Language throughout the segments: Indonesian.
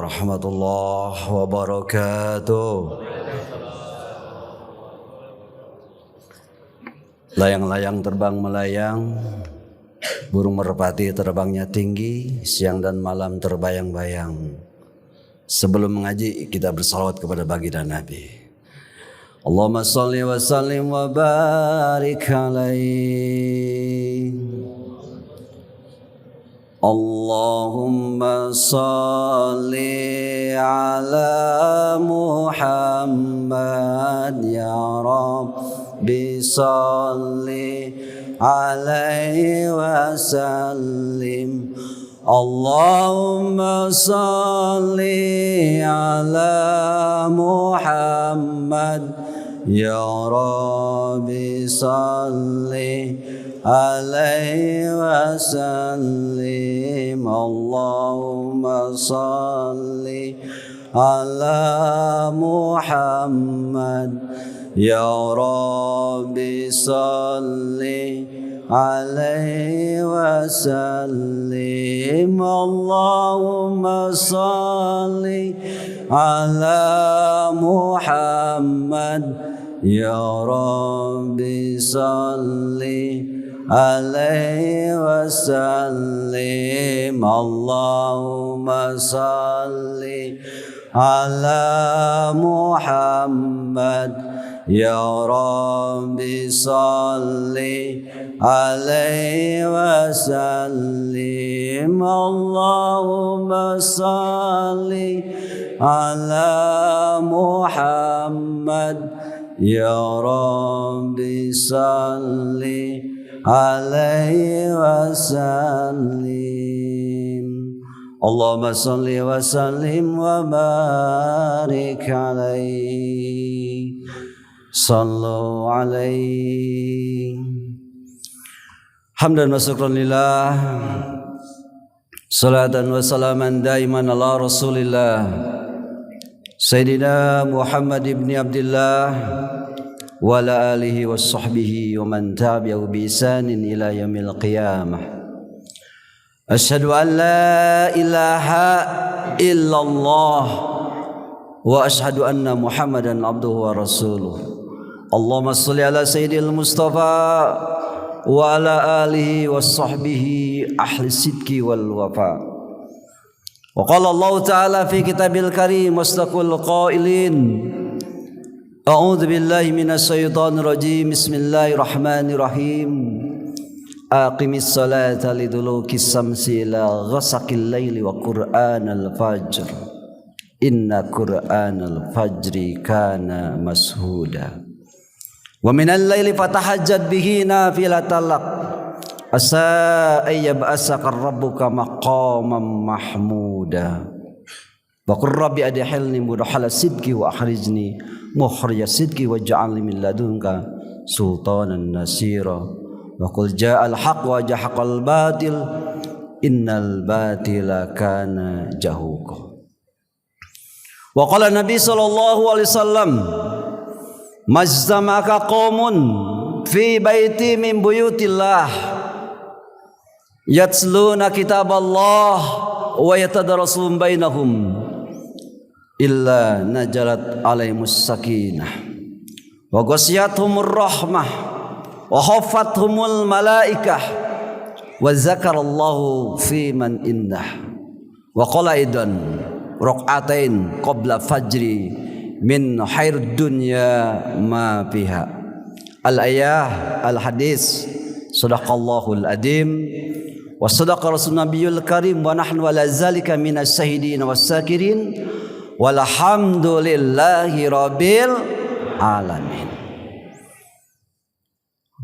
warahmatullahi wabarakatuh. Layang-layang terbang melayang, burung merpati terbangnya tinggi, siang dan malam terbayang-bayang. Sebelum mengaji kita bersalawat kepada baginda Nabi. Allahumma shalli wa sallim wa barik alaihi. Allahumma shalli ala Muhammad ya Rabbi shalli alaihi wa sallim. Allahumma shalli ala Muhammad ya Rabbi shalli alaihi wa sallim. Allahumma shalli ala Muhammad ya Rabbi shalli alaihi wa sallim. Allahumma shalli ala Muhammad ya Rabbi shalli alaihi wa sallim. Allahumma shalli ala Muhammad ya Rabbi shalli alaihi wa sallim. Allahumma shalli ala Muhammad ya Rabbi shalli alaihi wa sallim. Allahumma shalli wa sallim wa barik alaihi. Sallu alaihi. Hamdan wa syukran lillah. Salatan wa salaman daiman ala Rasulillah Sayyidina Muhammad ibn Abdullah wa ala alihi wa sahbihi wa man tabi'ahu bi ihsanin ila yaumil qiyamah. Asyhadu an la ilaha illallah wa asyhadu anna Muhammadan abduhu wa rasuluh. Allahumma shalli ala sayyidil Mustafa wa ala alihi wa sahbihi ahli sidqi wal wafa. Wa qala Allah ta'ala fi kitabil karim mustaqul qailin a'udzu billahi minasy syaithanir rajim. Bismillahirrahmanirrahim. Aqimis salata lidulukis samsi ila ghasaqil laili wa qur'anal fajr. Inna qur'anal fajri kana mashuda. Wa minal laili fatahajjad bihi nafilatan lak. Asa ayyab'asaka rabbuka maqaman mahmuda. Wa qur rabbi adkhilni mudkhala sidqi wa akhrijni mukhrija sidqi waj'alni min ladunka sultanan nasira. Wa qul ja'al haqq wa jahaqal batil innal batila kana jahuqa. Wa qala Nabi sallallahu alaihi wasallam majtamaka qaumun fi baiti min buyutillah yatsluna kitaballah wa yatadarasuna bainahum illa najalat alaihimus sakinah wa ghasiyatuhumur rahmah wa khafathumul malaikah wa zakarallahu fi man indah. Wa qala aidan raq'atain qabla fajri min khair dunya ma fiha. Al-ayah al-hadis sadaqallahul adim wa sadaqa rasul nabiyul karim wa nahnu ala zalika minas syahidin was sakirin walhamdulillahi rabbil alamin.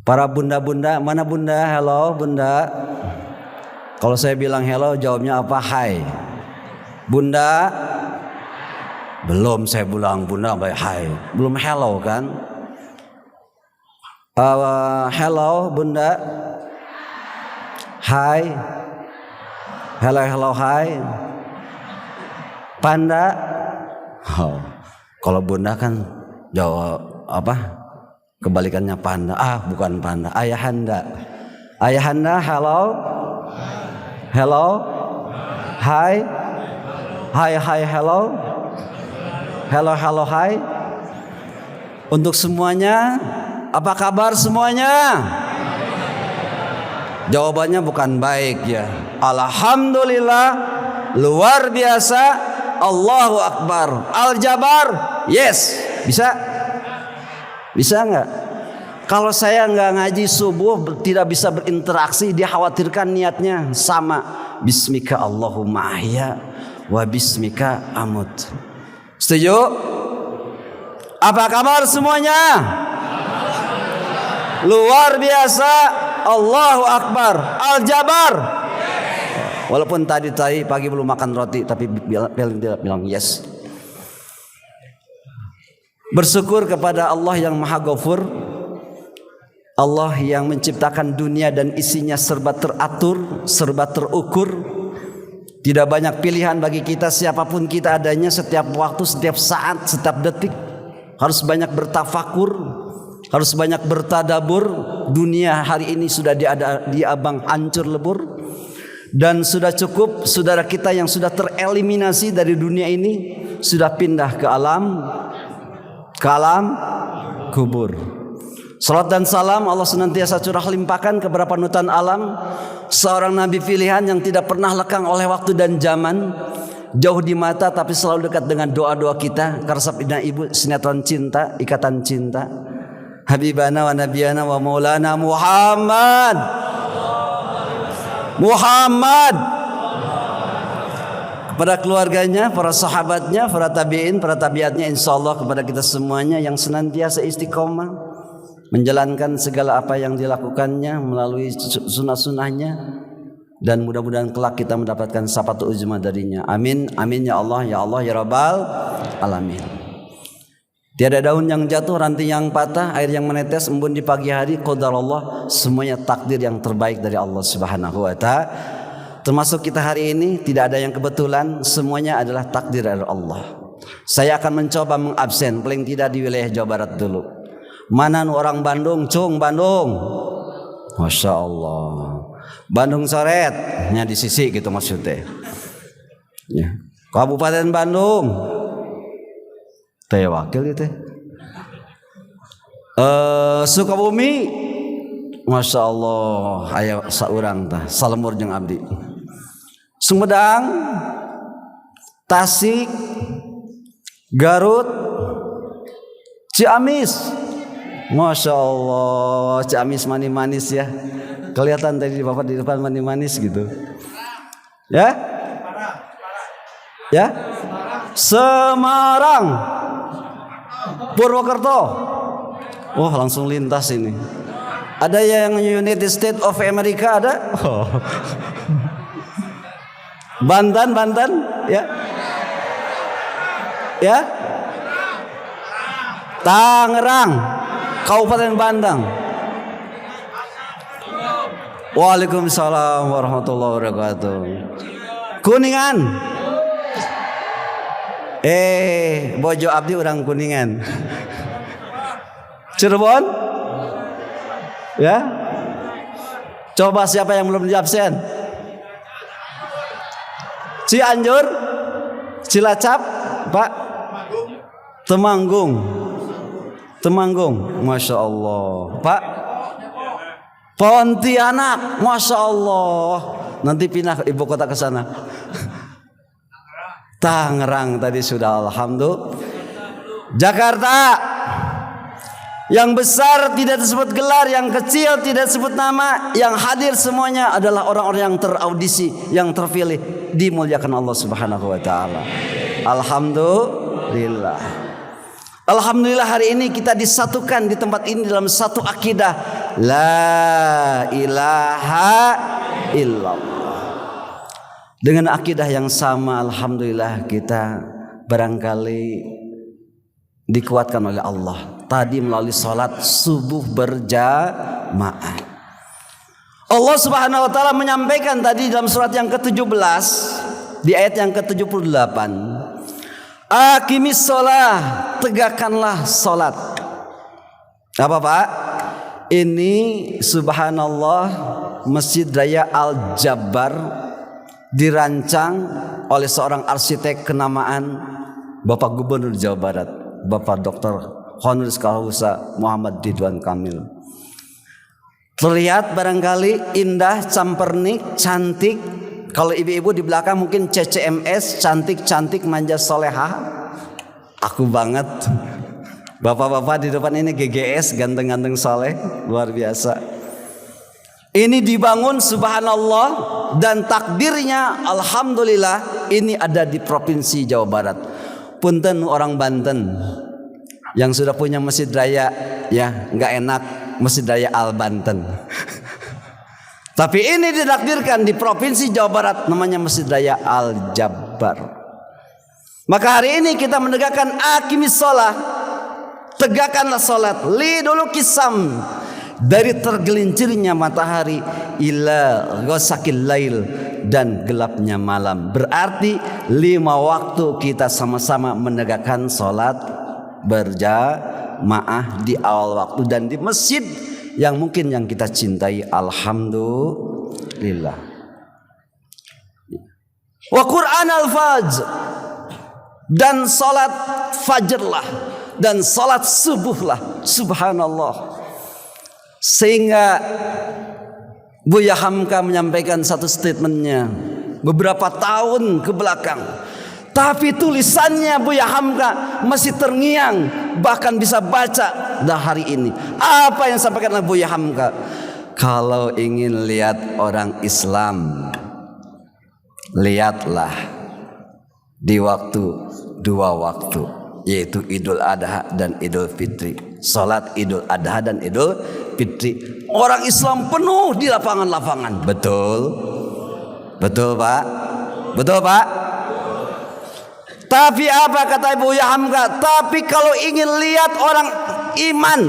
Para bunda-bunda, mana bunda? Hello bunda. Kalau saya bilang hello jawabnya apa? Hai. Bunda? Belum saya bilang bunda baik hai. Belum hello kan? Hello bunda. Hai. Hello hai. Panda. Oh, kalau bunda kan jawab apa? Kebalikannya panda. Bukan panda. Ayahanda. Ayahanda, hello. Hello. Hai. Hai, hello. Hello, hai. Untuk semuanya, apa kabar semuanya? Jawabannya bukan baik ya. Alhamdulillah, luar biasa, Allahu Akbar. Al-Jabar, yes. Bisa nggak? Kalau saya nggak ngaji subuh, tidak bisa berinteraksi, dia khawatirkan niatnya sama. Bismika Allahumma ahya wa bismika amut. Setuju? Apa kabar semuanya? Luar biasa, Allahu Akbar, Al-Jabar. Walaupun tadi pagi belum makan roti, tapi bilang yes. Bersyukur kepada Allah yang Maha Ghafur, Allah yang menciptakan dunia dan isinya serba teratur, serba terukur. Tidak banyak pilihan bagi kita, siapapun kita adanya, setiap waktu, setiap saat, setiap detik. Harus banyak bertafakur, harus banyak bertadabur. Dunia hari ini sudah diabang hancur lebur. Dan sudah cukup saudara kita yang sudah tereliminasi dari dunia ini, sudah pindah ke alam kubur. Salat dan salam Allah senantiasa curah limpahkan kepada panutan alam, seorang nabi pilihan yang tidak pernah lekang oleh waktu dan zaman, jauh di mata tapi selalu dekat dengan doa-doa kita. Karsap ina ibu sinetron cinta, ikatan cinta, habibana wa nabiyana wa maulana Muhammad. Kepada keluarganya, para sahabatnya, para tabi'in, para tabiatnya, insyaallah kepada kita semuanya yang senantiasa istiqomah menjalankan segala apa yang dilakukannya melalui sunnah-sunnahnya, dan mudah-mudahan kelak kita mendapatkan syafaat uzma darinya. Amin, amin ya Allah, ya Allah, ya Rabbal alamin. Tiada daun yang jatuh, ranting yang patah, air yang menetes, embun di pagi hari, qadarullah, semuanya takdir yang terbaik dari Allah Subhanahu wa taala. Termasuk kita hari ini, tidak ada yang kebetulan, semuanya adalah takdir dari Allah. Saya akan mencoba mengabsen paling tidak di wilayah Jawa Barat dulu. Mana orang Bandung, Cung, Bandung. Masya Allah. Bandung coret, nya di sisi gitu maksudnya. Ya. Kabupaten Bandung. Teh wakil itu. Sukabumi. Masya Allah, aya saurang tah, salemur jeung abdi. Sumedang, Tasik, Garut, Ciamis. Masya Allah, Ciamis manis-manis ya. Kelihatan tadi Bapak di depan manis-manis gitu. Ya? Ya? Semarang, Purwokerto. Oh, langsung lintas ini. Ada yang United States of America ada? Oh. Banten, ya? Ya? Tangerang, Kabupaten Bandung. Waalaikumsalam warahmatullahi wabarakatuh. Kuningan. Bojo abdi orang Kuningan. Cirebon. Ya. Coba siapa yang belum di absen? Cianjur, Cilacap, Pak. Temanggung, Masya Allah. Pak, Pontianak, Masya Allah. Nanti pindah ibu kota ke sana. Tangerang tadi sudah, alhamdulillah. Jakarta, yang besar tidak disebut gelar, yang kecil tidak disebut nama, yang hadir semuanya adalah orang-orang yang teraudisi, yang terpilih, dimuliakan Allah Subhanahu wa taala. Alhamdulillah. Alhamdulillah hari ini kita disatukan di tempat ini dalam satu akidah, la ilaha illallah. Dengan akidah yang sama, alhamdulillah kita barangkali dikuatkan oleh Allah. Tadi melalui salat subuh berjamaah. Allah Subhanahu wa taala menyampaikan tadi dalam surat yang ke-17 di ayat yang ke-78. Aqimis shalah, tegakkanlah salat. Apa Pak? Ini subhanallah Masjid Raya Al-Jabbar dirancang oleh seorang arsitek kenamaan, Bapak Gubernur Jawa Barat, Bapak Dr. Honoris Causa Muhammad Ridwan Kamil. Terlihat barangkali indah, campernik, cantik. Kalau ibu-ibu di belakang mungkin CCMS, cantik-cantik, manja soleha. Aku banget. Bapak-bapak di depan ini GGS, ganteng-ganteng soleh, luar biasa. Ini dibangun subhanallah, dan takdirnya alhamdulillah ini ada di Provinsi Jawa Barat. Punten orang Banten yang sudah punya masjid raya, ya nggak enak, masjid raya Al Banten. Tapi ini ditakdirkan di Provinsi Jawa Barat, namanya Masjid Raya Al Jabbar. Maka hari ini kita menegakkan aqimis shalah, tegakkanlah salat, liduluki sam, dari tergelincirnya matahari ila ghasaqil lail, dan gelapnya malam. Berarti 5 waktu kita sama-sama menegakkan salat berjamaah di awal waktu dan di masjid yang mungkin yang kita cintai. Alhamdulillah. Wa Qur'an al-fajr, dan salat fajar lah, dan salat subuh lah. Subhanallah. Sehingga Buya Hamka menyampaikan satu statementnya beberapa tahun ke belakang, tapi tulisannya Buya Hamka masih terngiang, bahkan bisa baca dah hari ini. Apa yang disampaikan oleh Buya Hamka? Kalau ingin lihat orang Islam, lihatlah di waktu 2 waktu, yaitu Idul Adha dan Idul Fitri. Salat Idul Adha dan Idul Fitri, orang Islam penuh di lapangan-lapangan. Betul? Betul Pak? Betul Pak? Tapi apa kata Ibu Hamka? Tapi kalau ingin lihat orang iman,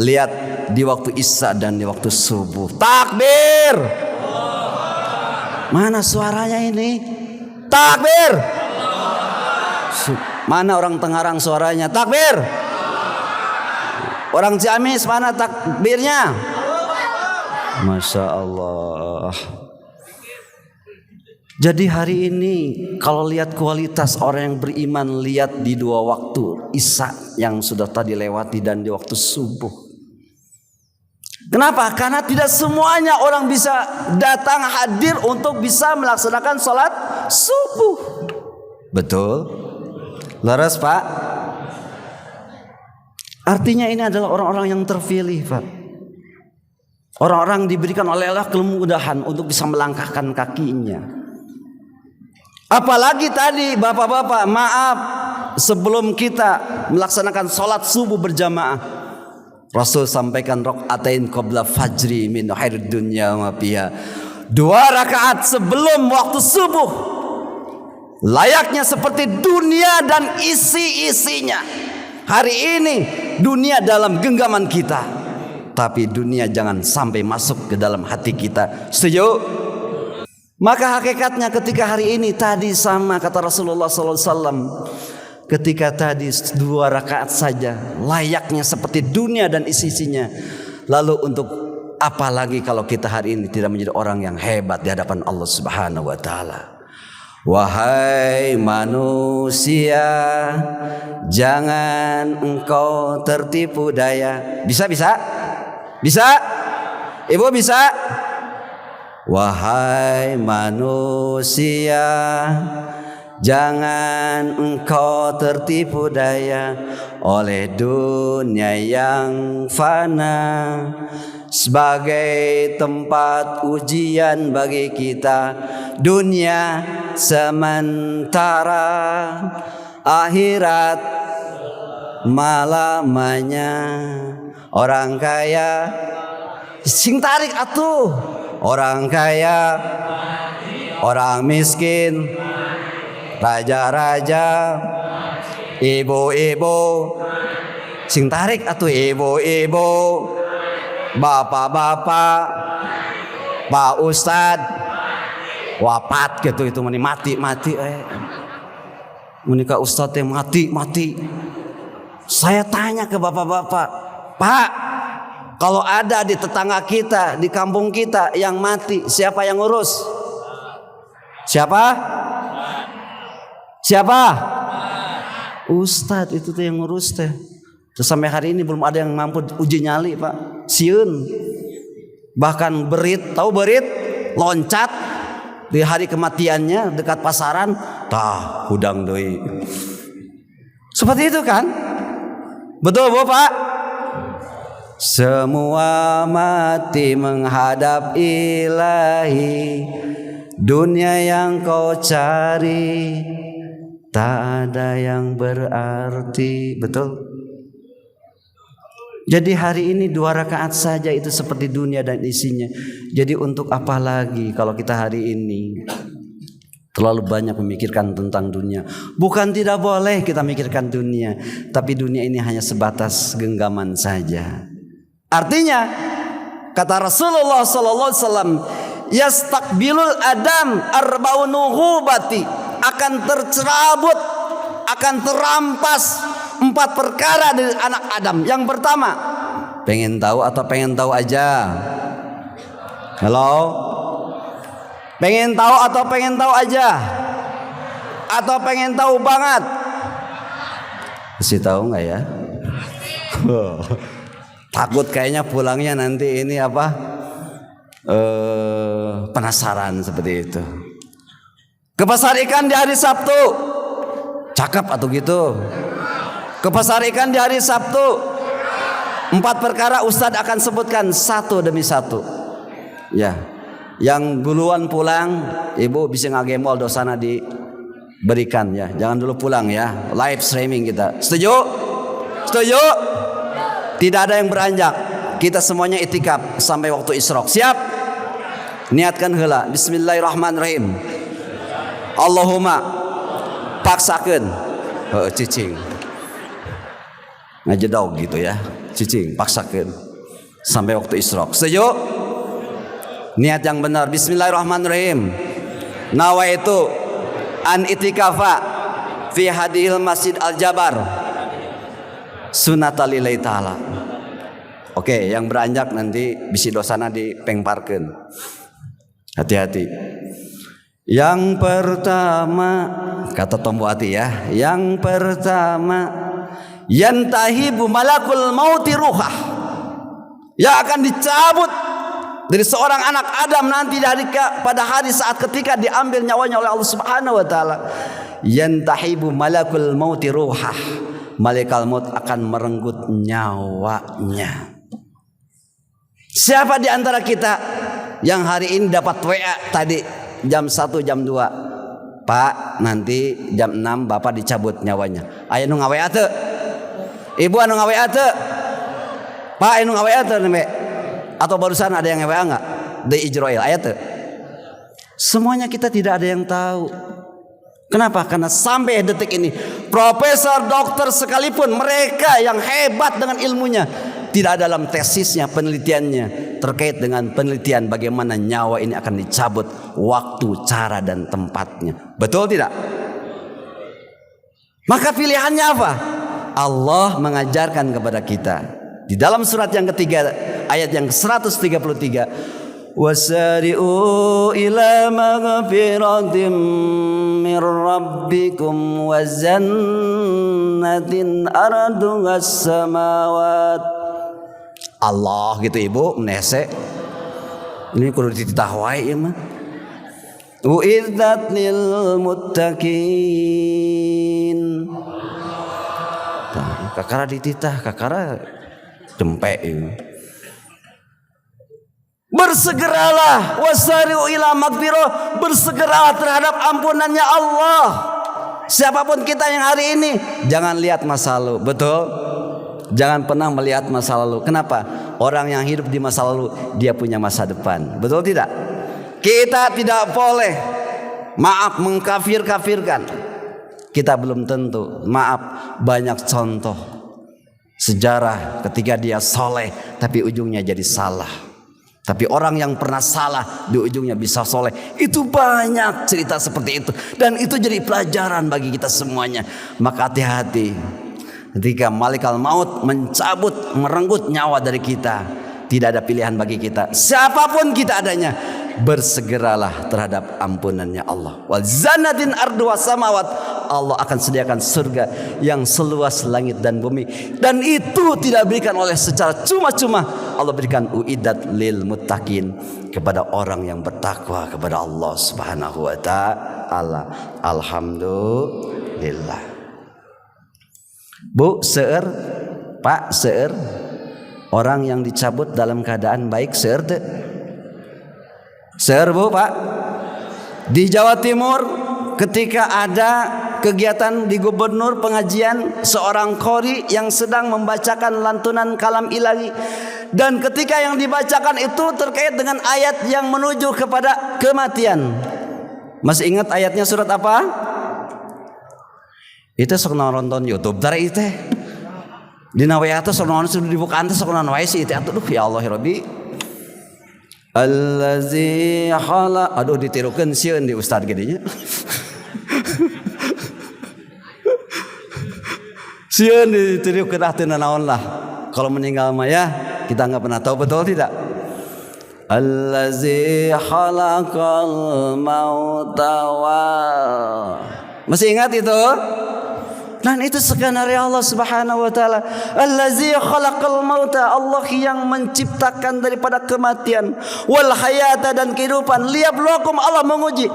lihat di waktu Isya dan di waktu subuh. Takbir! Mana suaranya ini? Takbir! Mana orang Tengarang suaranya? Takbir! Orang Ciamis mana takbirnya? Masya Allah. Jadi hari ini kalau lihat kualitas orang yang beriman, lihat di 2 waktu Isya yang sudah tadi lewati dan di waktu subuh. Kenapa? Karena tidak semuanya orang bisa datang hadir untuk bisa melaksanakan sholat subuh. Betul? Laras Pak? Artinya ini adalah orang-orang yang terpilih Pak. Orang-orang diberikan oleh Allah kemudahan untuk bisa melangkahkan kakinya. Apalagi tadi bapak-bapak, maaf, sebelum kita melaksanakan sholat subuh berjamaah, Rasul sampaikan rakaatain qabla fajri min khairid dunya wa fiha. 2 rakaat sebelum waktu subuh, layaknya seperti dunia dan isi-isinya. Hari ini dunia dalam genggaman kita, tapi dunia jangan sampai masuk ke dalam hati kita. Setuju? Maka hakikatnya ketika hari ini tadi sama kata Rasulullah SAW, ketika tadi 2 rakaat saja layaknya seperti dunia dan isi-isinya. Lalu untuk apa lagi kalau kita hari ini tidak menjadi orang yang hebat di hadapan Allah Subhanahu wa taala. Wahai manusia, jangan engkau tertipu daya. Bisa? Bisa? Ibu bisa? Wahai manusia, jangan engkau tertipu daya oleh dunia yang fana, sebagai tempat ujian bagi kita. Dunia sementara, akhirat malamanya. Orang kaya sing tarik atuh, orang kaya, orang miskin, raja-raja, ibu-ibu, sing tarik atuh, ibu-ibu, bapak-bapak, pak ustad, wafat gitu, itu mati menikah ustad yang mati. Saya tanya ke bapak-bapak, Pak, kalau ada di tetangga kita, di kampung kita yang mati, siapa yang ngurus? Siapa? Siapa? Ustadz itu tuh yang ngurus teh. Terus sampai hari ini belum ada yang mampu uji nyali Pak. Sieun. Bahkan berit, tahu berit? Loncat di hari kematiannya dekat pasaran, tah hudang deui. Seperti itu kan? Betul Bu Pak? Semua mati menghadap Ilahi, dunia yang kau cari tak ada yang berarti. Betul? Jadi hari ini 2 rakaat saja itu seperti dunia dan isinya. Jadi untuk apa lagi kalau kita hari ini terlalu banyak memikirkan tentang dunia. Bukan tidak boleh kita mikirkan dunia, tapi dunia ini hanya sebatas genggaman saja. Artinya kata Rasulullah sallallahu alaihi wasallam, yastaqbilul adam arba'un nuhubati, akan tercerabut, akan terampas 4 perkara dari anak Adam. Yang pertama, pengen tahu atau pengen tahu aja? Halo? Pengen tahu atau pengen tahu aja? Atau pengen tahu banget? Masih tahu nggak ya? Takut kayaknya pulangnya nanti ini apa? Penasaran seperti itu. Ke pasar ikan di hari Sabtu. Cakep atau gitu? Ke pasar ikan di hari Sabtu. 4 perkara Ustadz akan sebutkan satu demi satu. Ya. Yang duluan pulang, ibu bisa ngagemol dosana diberikan ya. Jangan dulu pulang ya. Live streaming kita. Setuju? Setuju? Tidak ada yang beranjak. Kita semuanya itikaf sampai waktu Isyraq. Siap? Niatkan heula. Bismillahirrahmanirrahim. Allahumma paksakeun. Heuh cicing. Ngajedog gitu ya. Cicing paksakeun sampai waktu Isyraq. Setuju? Niat yang benar. Bismillahirrahmanirrahim. Nawaitu an itikafa fi hadhil masjid al-Jabar sunatalillahi ta'ala. Oke, yang beranjak nanti bisi dosana dipengparkeun. Hati-hati. Yang pertama, kata Tombo Ati ya, yang pertama, yantahibu malakul mauti ruhah, yang akan dicabut dari seorang anak Adam nanti pada hari saat ketika diambil nyawanya oleh Allah Subhanahu wa taala. Yantahibu malakul mauti ruhah, malaikat maut akan merenggut nyawanya. Siapa di antara kita yang hari ini dapat WA tadi jam 1 jam 2, Pak nanti jam 6 Bapak dicabut nyawanya. Aya nu ngawe teu? Ibu anu ngawe teu? Pak anu ngawe teu nembe? Atau barusan ada yang WA enggak? Di Ijroil ayat teu? Semuanya kita tidak ada yang tahu. Kenapa? Karena sampai detik ini profesor, dokter sekalipun, mereka yang hebat dengan ilmunya, tidak dalam tesisnya, penelitiannya terkait dengan penelitian bagaimana nyawa ini akan dicabut, waktu, cara dan tempatnya. Betul tidak? Maka pilihannya apa? Allah mengajarkan kepada kita di dalam surat yang ketiga ayat yang 133, wasari'u ila maghfiratin mir rabbikum wa jannatin arduhas samawat. Allah gitu ibu menese. Ini kudu dititah wae ieu mah. Uiddat lil muttaqin. Kakara dititah, kakara cempek ini. Bersegeralah wasari'u ila magfirah, bersegeralah terhadap ampunannya Allah. Siapapun kita yang hari ini jangan lihat masa lalu, betul? Jangan pernah melihat masa lalu. Kenapa? Orang yang hidup di masa lalu dia punya masa depan, betul tidak? Kita tidak boleh mengkafir-kafirkan. Kita belum tentu. Maaf, banyak contoh sejarah ketika dia soleh tapi ujungnya jadi salah. Tapi orang yang pernah salah di ujungnya bisa soleh. Itu banyak cerita seperti itu. Dan itu jadi pelajaran bagi kita semuanya. Maka hati-hati ketika malaikat maut mencabut, merenggut nyawa dari kita. Tidak ada pilihan bagi kita. Siapapun kita adanya, bersegeralah terhadap ampunannya Allah. Wal zannatin arduha samawat, Allah akan sediakan surga yang seluas langit dan bumi. Dan itu tidak diberikan oleh secara cuma-cuma. Allah berikan uiddat lil muttaqin, kepada orang yang bertakwa kepada Allah Subhanahu wa taala. Alhamdulillah. Bu, seueur, Pak, seueur orang yang dicabut dalam keadaan baik, seueur teu? Seueur Bu, Pak. Di Jawa Timur ketika ada kegiatan di gubernur pengajian, seorang qori yang sedang membacakan lantunan kalam ilahi, dan ketika yang dibacakan itu terkait dengan ayat yang menuju kepada kematian. Masih ingat ayatnya surat apa? Itu sok nonton YouTube dari itu. Dina we atuh sok nonton sudah dibukaan teh sok nonton wae si itu atuh ya Allah ya Rabbi. Allazi khala, aduh ditirukeun sieun di ustad gedinya. Sieun ditirukeun ah teu naon lah. Kalau meninggal mah ya kita enggak pernah tahu, betul tidak? Allazi khalaqal mauta wa, masih ingat itu? Dan itu skenario Allah Subhanahu wa taala. Allazi khalaqal mauta, Allah yang menciptakan daripada kematian, wal hayata, dan kehidupan, liyabluwakum, Allah menguji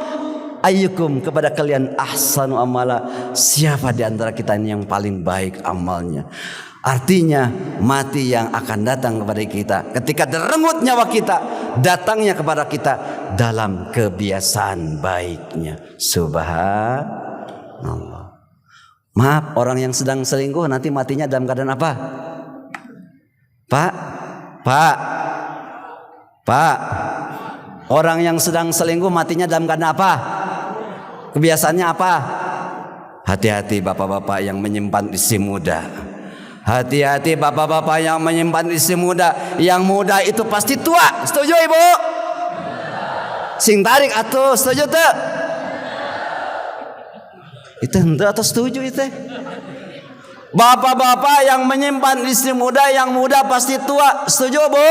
ayyukum, kepada kalian ahsanu amala, siapa di antara kita ini yang paling baik amalnya. Artinya mati yang akan datang kepada kita ketika derengut nyawa kita, datangnya kepada kita dalam kebiasaan baiknya. Subhanallah. Maaf, orang yang sedang selingkuh nanti matinya dalam keadaan apa? Pak, orang yang sedang selingkuh matinya dalam keadaan apa? Kebiasaannya apa? Hati-hati bapak-bapak yang menyimpan istri muda. Hati-hati bapak-bapak yang menyimpan istri muda. Yang muda itu pasti tua. Setuju ibu? Sing tarik atuh, setuju tuh? Itu henteu atau setuju itu? Bapak-bapak yang menyimpan istri muda, yang muda pasti tua. Setuju bu?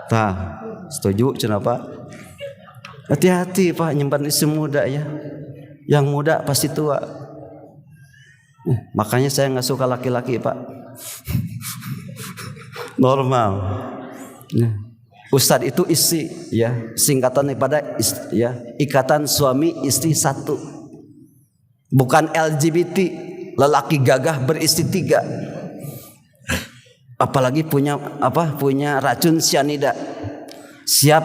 Tah, setuju kenapa? Hati-hati Pak, nyimpan istri muda ya. Yang muda pasti tua. Makanya saya nggak suka laki-laki Pak. Normal. Ustadz itu istri ya, singkatan daripada ya, ikatan suami istri satu. Bukan LGBT, lelaki gagah beristri 3. Apalagi punya racun cyanida. Siap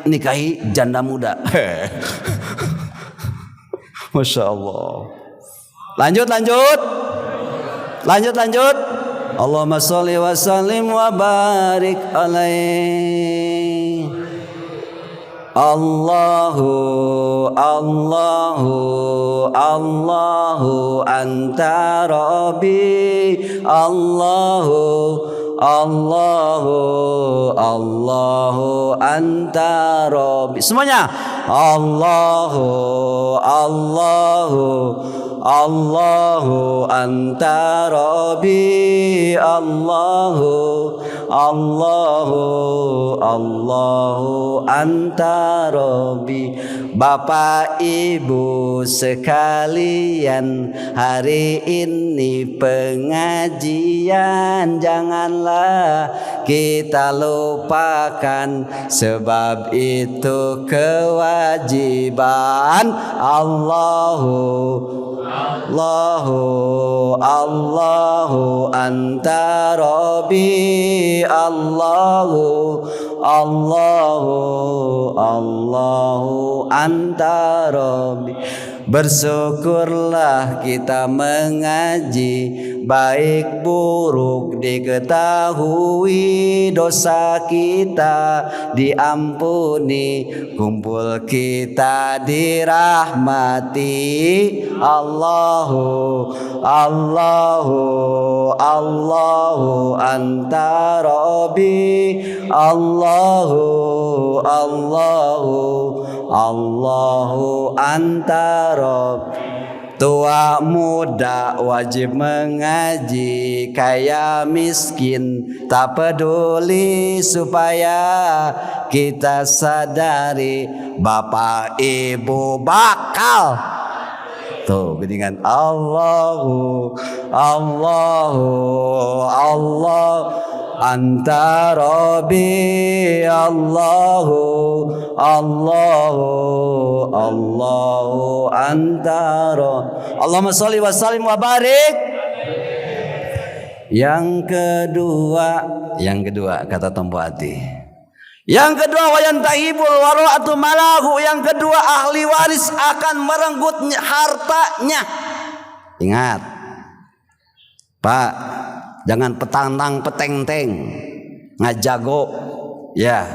nikahi janda muda. Masya Allah. Lanjut. Allahumma sholli wa sallim wa barik alaih. Allahu anta rabbi. Allahu anta rabbi. Semuanya. Allahu anta rabbi. Allahu anta rabbi. Bapak Ibu sekalian, hari ini pengajian janganlah kita lupakan, sebab itu kewajiban. Allahu anta rabbi. Allahu anta rabbi. Bersyukurlah kita mengaji, baik buruk diketahui, dosa kita diampuni, kumpul kita dirahmati. Allahu anta rabbi. Allahu anta rabbi. Tua muda wajib mengaji, kaya miskin tak peduli, supaya kita sadari Bapak Ibu bakal Tuh geningan Allahu Allah anta rabbi Allahu anta Allahumma sholli wa sallim wa barik. Yang kedua kata Tompo Ati. Yang kedua wayantahibul wara'atu malahu. Yang kedua ahli waris akan merenggut hartanya. Ingat, Pak, jangan petantang peteng-teng, ngajago, ya.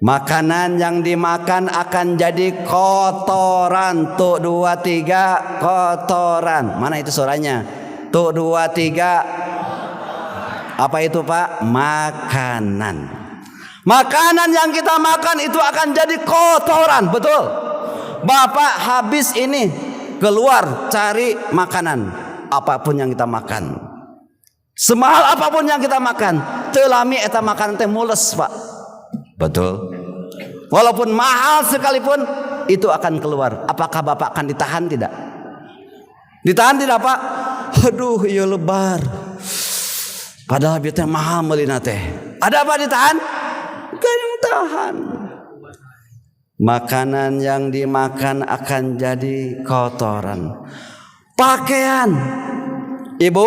Makanan yang dimakan akan jadi kotoran. Tuh 2 3 kotoran. Mana itu suaranya? Tuh 2 3. Apa itu Pak? Makanan. Makanan yang kita makan itu akan jadi kotoran, betul? Bapak habis ini keluar cari makanan, apapun yang kita makan, semahal apapun yang kita makan, telami eta makanan teh mules Pak, betul? Walaupun mahal sekalipun itu akan keluar. Apakah Bapak akan ditahan tidak? Ditahan tidak Pak? Aduh iya lebar, padahal biar mahal melina teh. Ada apa ditahan? Yang tahan. Makanan yang dimakan akan jadi kotoran. Pakaian, Ibu,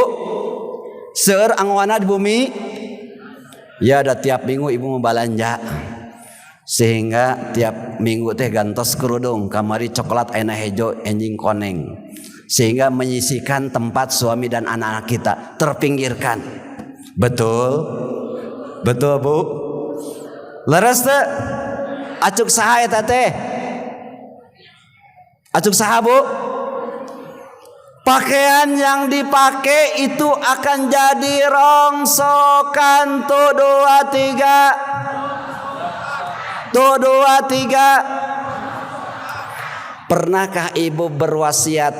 seueur angwana di bumi, ya ada tiap minggu Ibu mau belanja, sehingga tiap minggu teh gantos kerudung, kamari coklat aina hejo enjing koneng, sehingga menyisihkan tempat suami dan anak-anak kita terpinggirkan. Betul, betul Bu. Leres teh acuk saha eta teh? Acuk saha Bu? Pakaian yang dipakai itu akan jadi rongsokan. Tuh 2 3. Tuh 2 3. Pernahkah Ibu berwasiat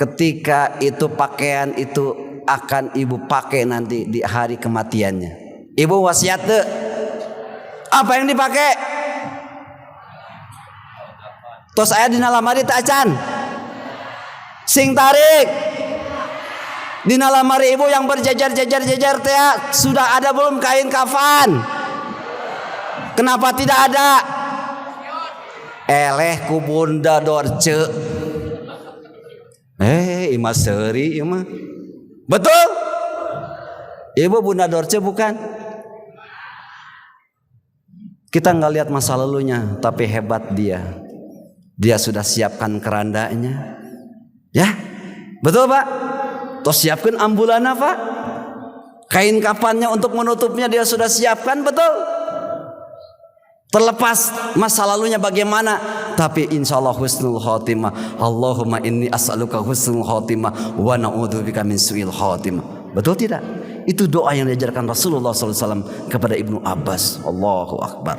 ketika itu pakaian itu akan Ibu pakai nanti di hari kematiannya? Ibu wasiat tuh. Apa yang dipakai? Tos aya dina lamari teh acan. Sing tarik. Dina lamari Ibu yang berjejer-jejer teh sudah ada belum kain kafan? Kenapa tidak ada? Eleh ku Bunda Dorce. Imah seuri ieu mah. Betul? Ibu Bunda Dorce bukan? Kita nggak lihat masa lalunya, tapi hebat dia. Dia sudah siapkan kerandanya, ya, betul Pak? Terus siapkan ambulana Pak, kain kafannya untuk menutupnya dia sudah siapkan, betul? Terlepas masa lalunya bagaimana, tapi insya Allah husnul khotimah. Allahumma inni as'aluka husnul khotimah wa na'udzubika min su'il khotimah. Betul tidak? Itu doa yang diajarkan Rasulullah SAW kepada Ibnu Abbas. Allahu Akbar.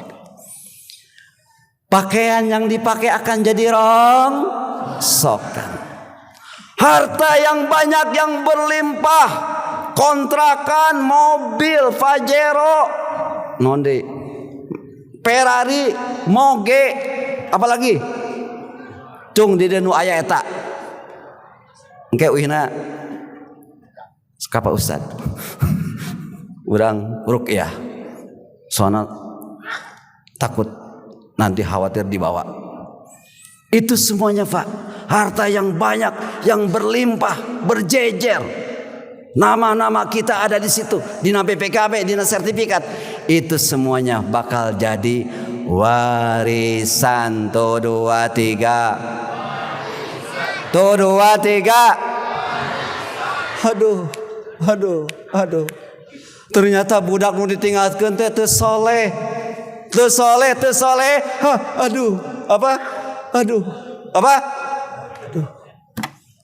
Pakaian yang dipakai akan jadi rongsokan. Harta yang banyak yang berlimpah, kontrakan, mobil, Pajero, Nonde, Ferrari, Moge, apalagi? Cung di denu aya eta. Engke uhina Kapa Ustad urang ruqyah soalnya takut nanti khawatir dibawa. Itu semuanya Pak, harta yang banyak, yang berlimpah, berjejer, nama-nama kita ada di situ, dina BPKB, dina sertifikat, itu semuanya bakal jadi warisan. Tuh 2 3. Tuh 2 3. Aduh. Ternyata budak nu ditinggalkeun teh teu soleh. Aduh.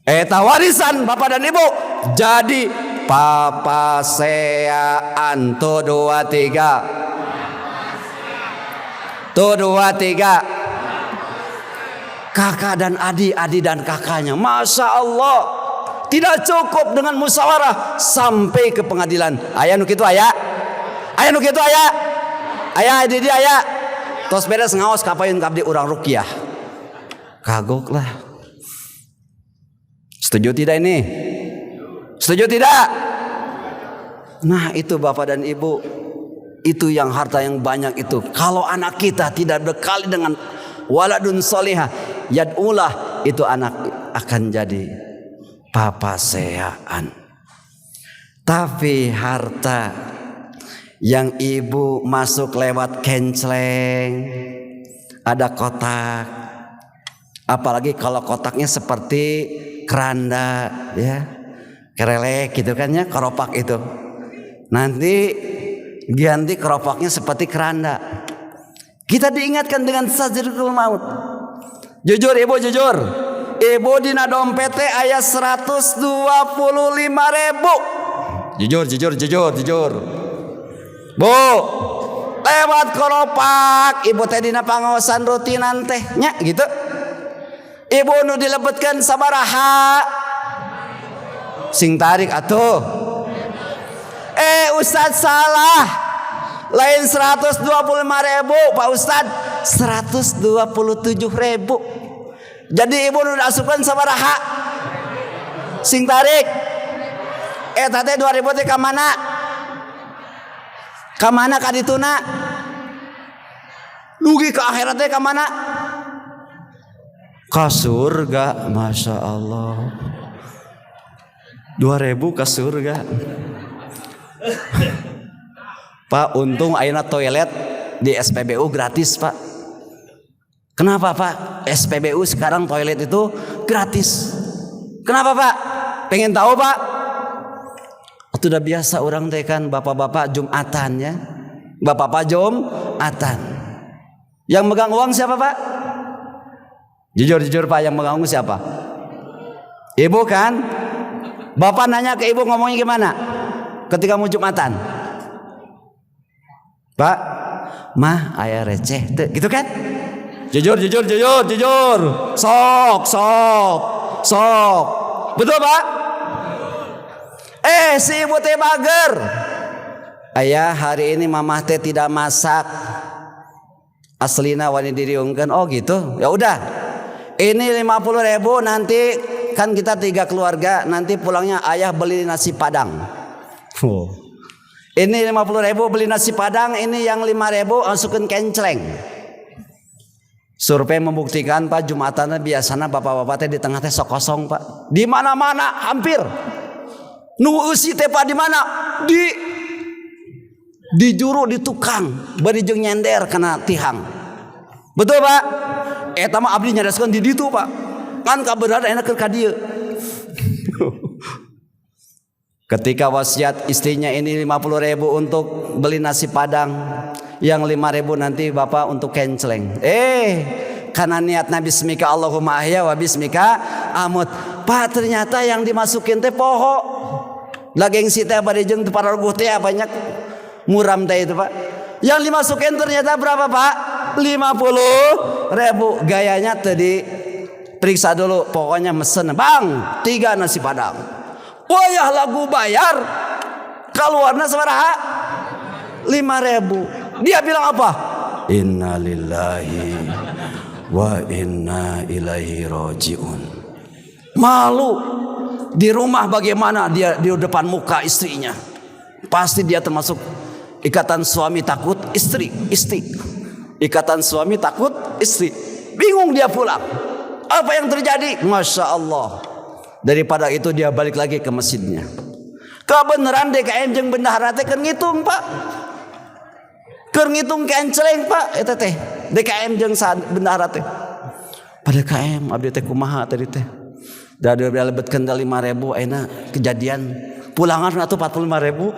Eta warisan Bapak dan Ibu jadi papaseaan. Tuh 2 3. Tuh 2 3. Kakak dan adik dan kakaknya, Masya Allah, tidak cukup dengan musyawarah sampai ke pengadilan. Aya nu kitu aya. Aya nu kitu aya. Aya di dia aya. Tos beres ngaos kapayeun ka abdi urang ruqyah. Kagok lah. Setuju tidak ini? Setuju tidak? Nah itu Bapak dan Ibu, itu yang harta yang banyak itu. Kalau anak kita tidak berkali dengan waladun solihah yad'ulah, itu anak akan jadi papaseyaan. Tapi harta yang ibu masuk lewat kenceleng, ada kotak, apalagi kalau kotaknya seperti keranda ya, kerelek gitu kan ya, keropak itu. Nanti ganti keropaknya seperti keranda. Kita diingatkan dengan sadratul maut. Jujur ibu, jujur. Ibu dina dompete aya 125.000. Jujur. Bu, lewat keropak ibu teh dina pangaosan rutinan teh nya gitu. Ibu nu dilebetkeun sabaraha? Sing tarik atuh. Ustaz salah. Lain 125.000 Pak Ustaz, 127.000. Jadi ibu nu asupkeun sabaraha? Sing tarik. Eta teh 2000 teh ka mana? Ka mana ka dituna? Dugi ka akhirat teh ka mana? Ka surga, Masya Allah. 2.000 ka surga. Pak, untung ayeuna toilet di SPBU gratis, Pak. Kenapa, Pak? SPBU sekarang toilet itu gratis. Kenapa, Pak? Pengen tahu, Pak? Sudah biasa orang teh kan bapak-bapak Jumatan ya. Bapak-bapak Jumatan. Yang megang uang siapa, Pak? Jujur Pak, yang megang uang siapa? Ibu kan? Bapak nanya ke ibu ngomongnya gimana? Ketika mau Jumatan. Pak, mah aya receh tuh, gitu kan? Jujur. Sok. Betul, Pak? Si ibu teh bager. Ayah, hari ini mamah teh tidak masak. Aslina wani diriungkeun. Oh gitu. Ya udah. Ini 50.000, nanti kan kita 3 keluarga, nanti pulangnya ayah beli nasi Padang. Ini 50.000 beli nasi Padang, ini yang 5.000 masukin kenceleng. Survei membuktikan Pak, Jumatannya biasanya bapak-bapak teh di tengah teh sok kosong, Pak. Di mana-mana hampir. Nu eusi teh Pak di mana? Di juru, di tukang, bari jeung nyender kana tihang. Betul, Pak? Eta mah abdi nyadaskeun di ditu, Pak. Kan kabeurada enak keur ka dieu. Ketika wasiat istrinya ini 50.000 untuk beli nasi Padang, yang 5.000 nanti bapak untuk kenceleng. Karena niatna bismika Allahumma ahya wa bismika amut. Pak, ternyata yang dimasukin teh poho. Lagengsi teh bari jeung teu pararuguh teh banyak muram teh itu, Pak. Yang dimasukin ternyata berapa, Pak? 50.000. Gayanya tadi periksa dulu, pokoknya mesen, Bang, 3 nasi Padang. Wayah lagu bayar, keluarnya sabaraha? 5.000. Dia bilang apa? Innalillahi wa inna ilaihi rajiun. Malu di rumah bagaimana dia di depan muka istrinya. Pasti dia termasuk ikatan suami takut istri. Ikatan suami takut istri. Bingung dia pulang. Apa yang terjadi? Masya Allah. Daripada itu dia balik lagi ke masjidnya. Kebenaran DKM jeung bendahara teh keur ngitung, Pak. Keur ngitung kenceleng, Pak. Eta teh DKM jeung bendahara teh. Pada KM abdi teh kumaha tadi teh. Da lebetkeun 5.000 ayeuna kejadian pulangan atuh 45.000.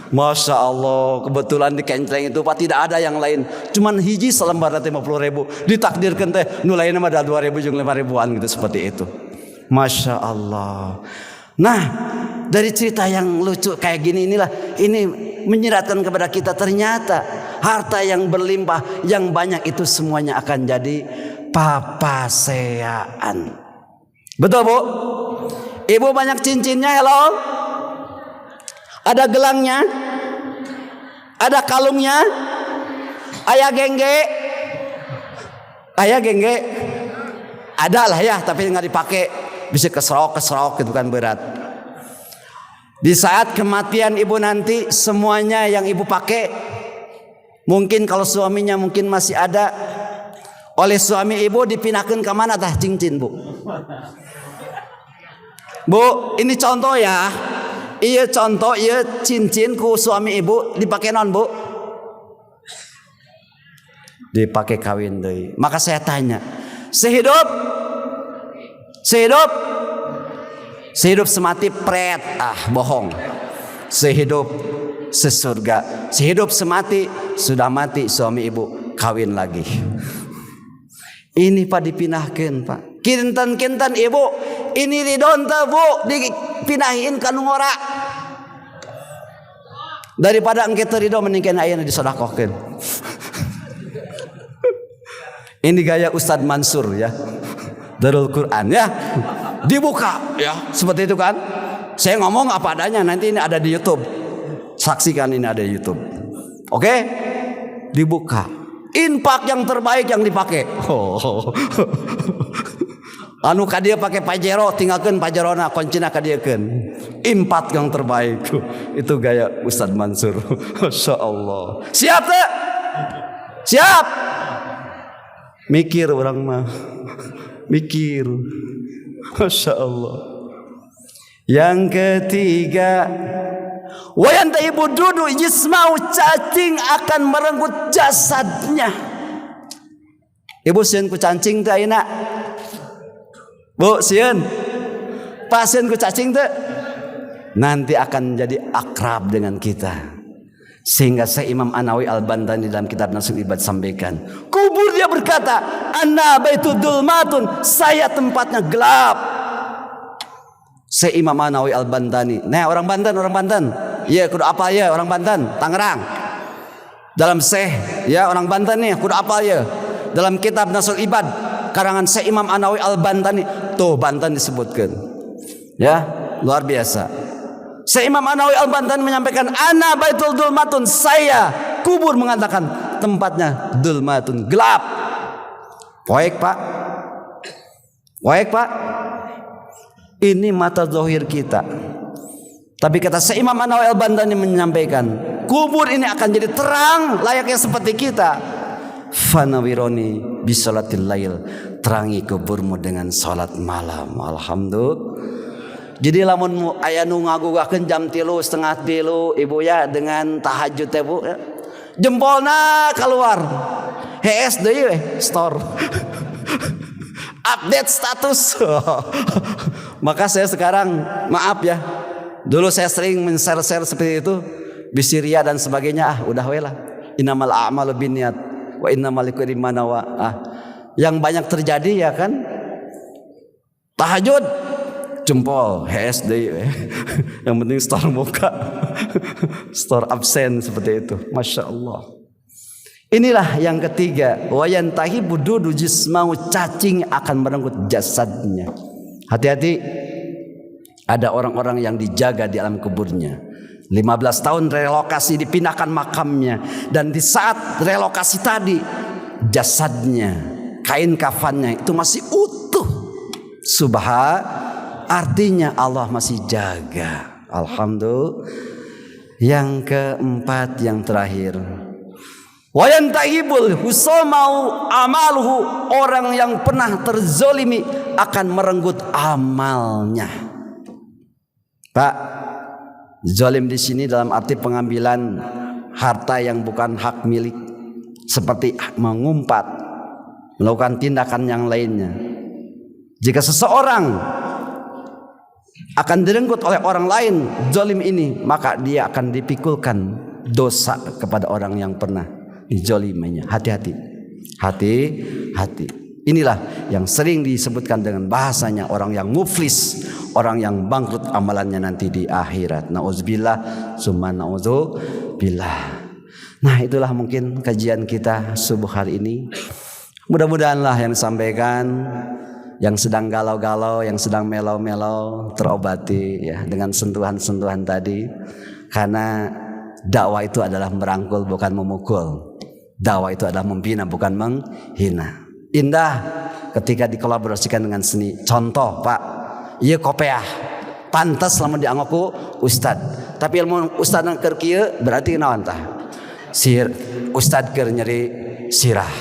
Masya Allah, kebetulan di kenceleng itu Pak tidak ada yang lain, cuman hiji selembar 50.000. Ditakdirkan teh nu lainna mah 2.000 jeung 5.000-an gitu, seperti itu. Masya Allah. Nah, dari cerita yang lucu kayak gini inilah, ini menyeratkan kepada kita ternyata harta yang berlimpah, yang banyak itu semuanya akan jadi papaseyaan. Betul, Bu? Ibu banyak cincinnya, hello? Ada gelangnya, ada kalungnya, ayah gengge, ada lah ya, tapi nggak dipakai. bisa keserok gitu kan berat. Di saat kematian ibu nanti semuanya yang ibu pakai, mungkin kalau suaminya mungkin masih ada, oleh suami ibu dipindahkan ke mana tah cincin bu? Bu, ini contoh ya. Iya contoh, iya cincin ku suami ibu dipakai non bu? Dipakai kawin deui. Maka saya tanya, sehidup semati pret, bohong. Sehidup sesurga, sehidup semati sudah mati suami ibu kawin lagi. Ini Pak dipindahkan Pak. Kinten ibu ini ridon teh bu dipindahin ka nu ngora. Daripada engke teu ridho mendingkeun ayeuna disodakohkeun. Ini gaya Ustadz Mansur ya. Darul Quran ya. Dibuka ya, seperti itu kan. Saya ngomong apa adanya, nanti ini ada di YouTube. Saksikan, ini ada di YouTube. Oke? Dibuka. Infak yang terbaik yang dipakai. Anu kadia pakai Pajero, tinggalkan Pajerona, kuncina kadiekeun. Infak yang terbaik. Itu gaya Ustadz Mansur. Masya Allah. Siap tak? Siap. Mikir orang mah. Mikir. Masya Allah. Yang ketiga, wayan ibu dudu jismau cacing akan merenggut jasadnya. Ibu sieun ku cacing teh ayeuna. Bu sieun. Pak sieun ku cacing teh. Nanti akan jadi akrab dengan kita. Sehingga Syekh Imam An-Nawawi Al-Bantani dalam kitab Nasul Ibad sampaikan, kubur dia berkata, anna baitud dulmatun, saya tempatnya gelap. Syekh Imam An-Nawawi Al-Bantani. Nah, orang Banten. Iya, kudu apa ya orang Banten, Tangerang. Dalam Syekh ya orang Banten nih, kudu apa ya. Dalam kitab Nasul Ibad karangan Syekh Imam An-Nawawi Al-Bantani, tuh Banten disebutkan. Ya, luar biasa. Syekh Imam An-Nawawi Al-Bantani menyampaikan, ana baitul dulmatun, saya kubur mengatakan tempatnya dulmatun, gelap. Poek Pak. Ini mata zahir kita. Tapi kata Syekh Imam An-Nawawi Al-Bantani menyampaikan, kubur ini akan jadi terang layaknya seperti kita. Fanawironi bisolatil lail, terangi kuburmu dengan salat malam. Alhamdulillah. Jadi lamun aya nu ngagugakeun jam 3:30 ibu ya dengan tahajud teh bu, jempolna keluar. HS deui we store. Update status. Maka saya sekarang maaf ya. Dulu saya sering men-share seperti itu, bisiria dan sebagainya. Udah we lah. Innamal a'malu binniyat wa innamal likulli man nawa. Yang banyak terjadi ya kan? Tahajud jempol HSD yang penting store muka store absen seperti itu. Masya Allah. Inilah yang ketiga, wayan tahibu dudu jismau, cacing akan merenggut jasadnya. Hati-hati, ada orang-orang yang dijaga di alam kuburnya 15 tahun relokasi, dipindahkan makamnya, dan di saat relokasi tadi jasadnya, kain kafannya itu masih utuh. Artinya Allah masih jaga. Alhamdulillah. Yang keempat, yang terakhir, wayan tahibul husomau amaluhu, orang yang pernah terzolimi akan merenggut amalnya. Pak, zolim di sini dalam arti pengambilan harta yang bukan hak milik, seperti mengumpat, melakukan tindakan yang lainnya. Jika seseorang akan direnggut oleh orang lain zalim ini, maka dia akan dipikulkan dosa kepada orang yang pernah dizaliminya. Hati-hati. Inilah yang sering disebutkan dengan bahasanya orang yang muflis, orang yang bangkrut amalannya nanti di akhirat. Nauzubillah summa nauzubillah. Nah, itulah mungkin kajian kita subuh hari ini. Mudah-mudahanlah yang disampaikan, yang sedang galau-galau, yang sedang melau-melau terobati ya dengan sentuhan-sentuhan tadi. Karena dakwah itu adalah merangkul bukan memukul. Dakwah itu adalah membina bukan menghina. Indah ketika dikolaborasikan dengan seni. Contoh Pak, ieu kopeah. Pantas lamun dianggap ku ustad. Tapi ilmu ustad keur kieu berarti naon tah? Ustad keur nyeri sirah.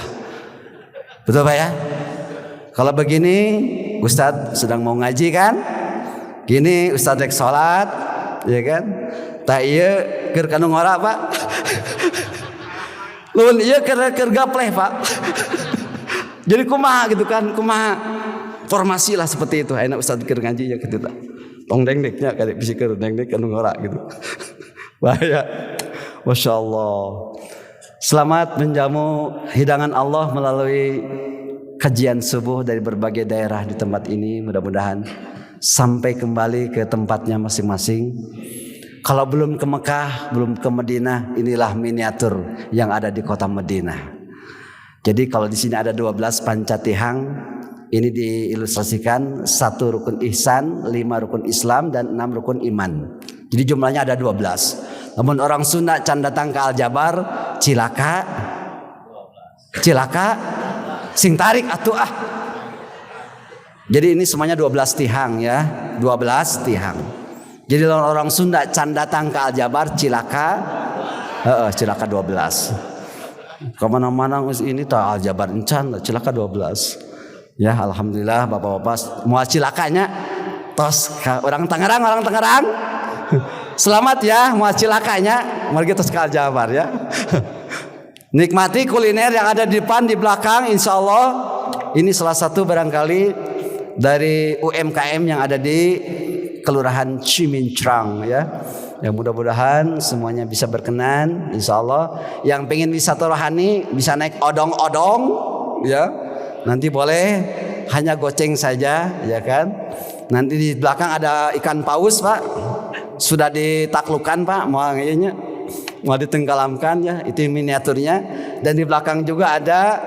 Betul Pak ya? Kalau begini ustad sedang mau ngaji kan? Gini ustad rek salat, ya kan? Tah ieu keur kanu ngora Pak. Lamun ieu keur gapleh Pak. Jadi kumaha gitu kan? Kumaha? Formasi lah seperti itu. Ayeuna ustad keur ngaji nya kitu tah. Tong dengdeknya kali bisi keur dengdek anu ngora gitu. Bahaya. Masya Allah. Selamat menjamu hidangan Allah melalui kajian subuh dari berbagai daerah di tempat ini. Mudah-mudahan sampai kembali ke tempatnya masing-masing. Kalau belum ke Mekah, belum ke Madinah, inilah miniatur yang ada di kota Madinah. Jadi kalau di sini ada 12 pancatihang, ini diilustrasikan 1 rukun ihsan, 5 rukun Islam, dan 6 rukun iman. Jadi jumlahnya ada 12. Namun orang Sunda can datang ke Aljabar, cilaka, sing tarik atuh ah. Jadi ini semuanya 12 tihang ya, 12 tihang. Jadi orang Sunda can datang ke Aljabar, cilaka 12. Kemana-mana ini tak Aljabar encan, cilaka 12. Ya alhamdulillah bapak-bapak mau cilakanya tos orang Tangerang selamat ya mau cilakanya mari kita ke Aljabar ya. Nikmati kuliner yang ada di depan di belakang, insya Allah ini salah satu barangkali dari UMKM yang ada di Kelurahan Cimincrang ya. Yang mudah-mudahan semuanya bisa berkenan, insya Allah. Yang pengen wisata rohani bisa naik odong-odong ya. Nanti boleh hanya goceng saja ya kan. Nanti di belakang ada ikan paus Pak. Sudah ditaklukkan Pak, mau ditenggelamkan ya, itu miniaturnya. Dan di belakang juga ada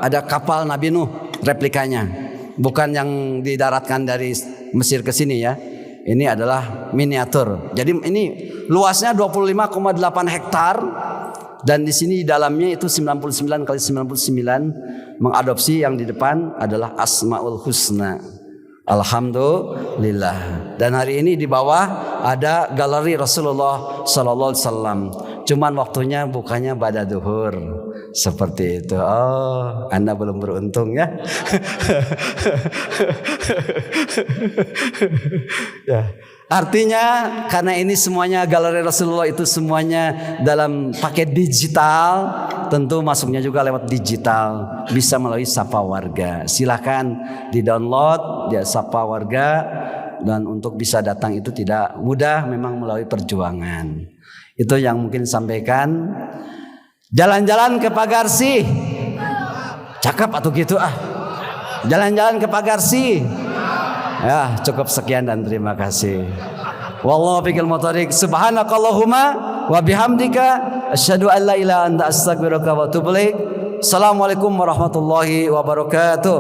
ada kapal Nabi Nuh replikanya. Bukan yang didaratkan dari Mesir ke sini ya. Ini adalah miniatur. Jadi ini luasnya 25,8 hektar. Dan di sini di dalamnya itu 99 kali 99 mengadopsi yang di depan adalah Asmaul Husna. Alhamdulillah. Dan hari ini di bawah ada galeri Rasulullah sallallahu alaihi wasallam. Cuman waktunya bukanya pada duhur. Seperti itu. Oh, Anda belum beruntung ya. Ya. Artinya karena ini semuanya galeri Rasulullah itu semuanya dalam paket digital, tentu masuknya juga lewat digital, bisa melalui Sapa Warga. Silakan di-download ya Sapa Warga, dan untuk bisa datang itu tidak mudah, memang melalui perjuangan. Itu yang mungkin sampaikan. Jalan-jalan ke Pagarsi. Cakep atau gitu ah. Jalan-jalan ke Pagarsi. Ya, cukup sekian dan terima kasih. Wallahu biqil muthariq. Subhanakallahumma wa bihamdika asyhadu an la ilaha illa anta astaghfiruka wa atubu ilaik. Assalamualaikum warahmatullahi wabarakatuh.